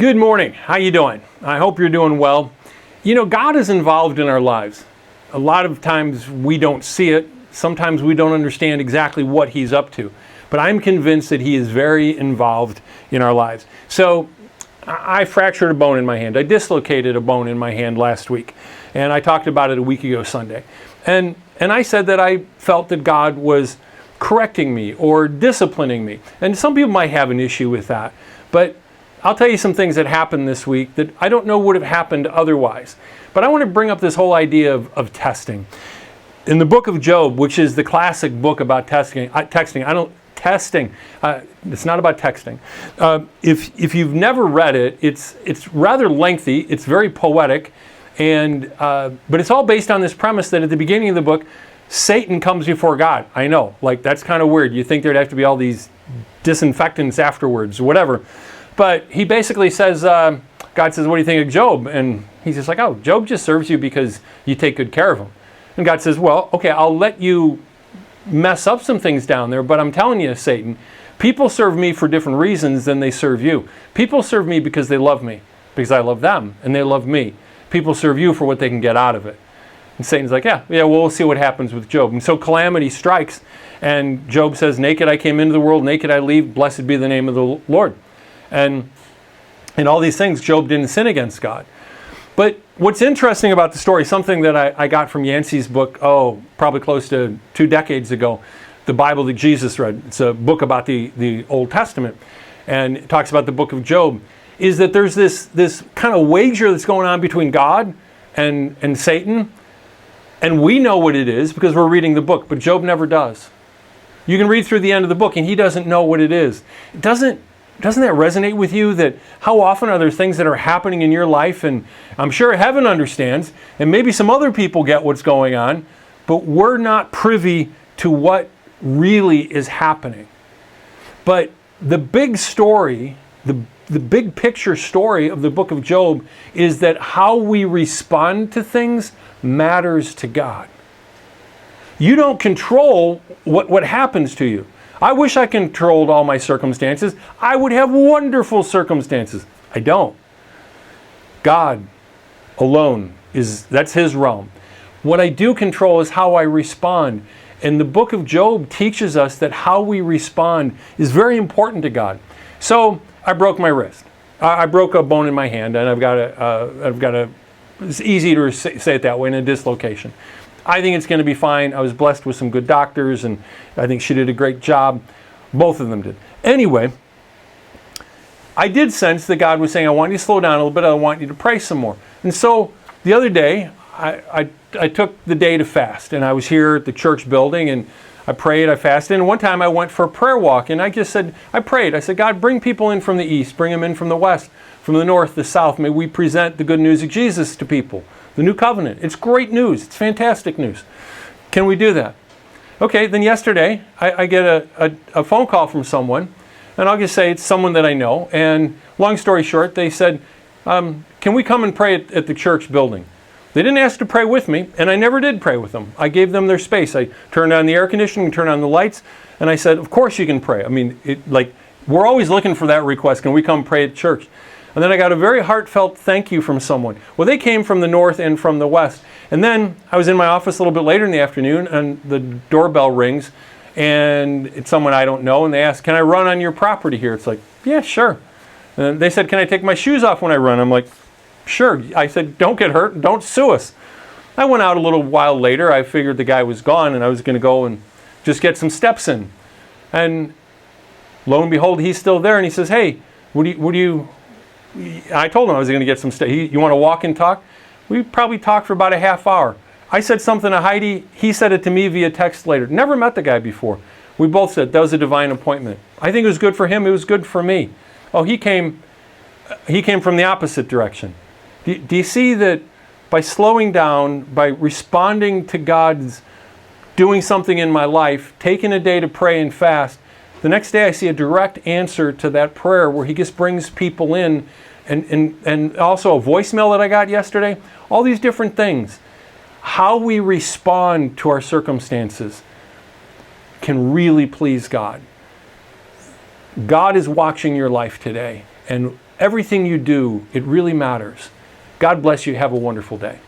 Good morning. How you doing? I hope you're doing well. You know, God is involved in our lives. A lot of times we don't see it. Sometimes we don't understand exactly what He's up to. But I'm convinced that He is very involved in our lives. So I fractured a bone in my hand. I dislocated a bone in my hand last week. And I talked about it a week ago Sunday. And I said that I felt that God was correcting me or disciplining me. And some people might have an issue with that. But I'll tell you some things that happened this week that I don't know would have happened otherwise. But I want to bring up this whole idea of testing. In the book of Job, which is the classic book about testing, it's not about texting. If you've never read it, it's rather lengthy, it's very poetic, but it's all based on this premise that at the beginning of the book, Satan comes before God. I know, like that's kind of weird. You think there'd have to be all these disinfectants afterwards, or whatever. But he basically says, God says, what do you think of Job? And he's just like, oh, Job just serves you because you take good care of him. And God says, well, okay, I'll let you mess up some things down there, but I'm telling you, Satan, people serve me for different reasons than they serve you. People serve me because they love me, because I love them, and they love me. People serve you for what they can get out of it. And Satan's like, yeah, well, we'll see what happens with Job. And so calamity strikes, and Job says, naked I came into the world, naked I leave, blessed be the name of the Lord. And all these things, Job didn't sin against God. But what's interesting about the story, something that I got from Yancey's book, probably close to 2 decades ago, the Bible that Jesus read. It's a book about the Old Testament, and it talks about the book of Job, is that there's this kind of wager that's going on between God and Satan, and we know what it is because we're reading the book, but Job never does. You can read through the end of the book, and he doesn't know what it is. Doesn't that resonate with you, that how often are there things that are happening in your life, and I'm sure heaven understands, and maybe some other people get what's going on, but we're not privy to what really is happening. But the big story, the big picture story of the book of Job is that how we respond to things matters to God. You don't control what happens to you. I wish I controlled all my circumstances. I would have wonderful circumstances. I don't. God alone that's His realm. What I do control is how I respond. And the book of Job teaches us that how we respond is very important to God. So I broke my wrist. I broke a bone in my hand, and I've got a it's easy to say it that way, in a dislocation. I think it's going to be fine. I was blessed with some good doctors, and I think she did a great job. Both of them did. Anyway, I did sense that God was saying, I want you to slow down a little bit. I want you to pray some more. And so the other day, I took the day to fast, and I was here at the church building, and I prayed, I fasted, and one time I went for a prayer walk, and I prayed. I said, God, bring people in from the east, bring them in from the west, from the north, the south. May we present the good news of Jesus to people. The new covenant. It's great news. It's fantastic news. Can we do that? Okay, then yesterday I get a phone call from someone, and I'll just say it's someone that I know, and long story short, they said, can we come and pray at the church building? They didn't ask to pray with me, and I never did pray with them. I gave them their space. I turned on the air conditioning, turned on the lights, and I said, of course you can pray. I mean, we're always looking for that request. Can we come pray at church? And then I got a very heartfelt thank you from someone. Well, they came from the north and from the west. And then I was in my office a little bit later in the afternoon, and the doorbell rings, and it's someone I don't know, and they ask, can I run on your property here? It's like, yeah, sure. And they said, can I take my shoes off when I run? I'm like, sure. I said, don't get hurt, don't sue us. I went out a little while later. I figured the guy was gone, and I was going to go and just get some steps in. And lo and behold, he's still there, and he says, hey, I told him I was going to get some steps. You want to walk and talk? We probably talked for about a half hour. I said something to Heidi. He said it to me via text later. Never met the guy before. We both said that was a divine appointment. I think it was good for him. It was good for me. Oh, he came from the opposite direction. Do you see that by slowing down, by responding to God's doing something in my life, taking a day to pray and fast, the next day I see a direct answer to that prayer where He just brings people in, and also a voicemail that I got yesterday, all these different things. How we respond to our circumstances can really please God. God is watching your life today, and everything you do, it really matters. God bless you. Have a wonderful day.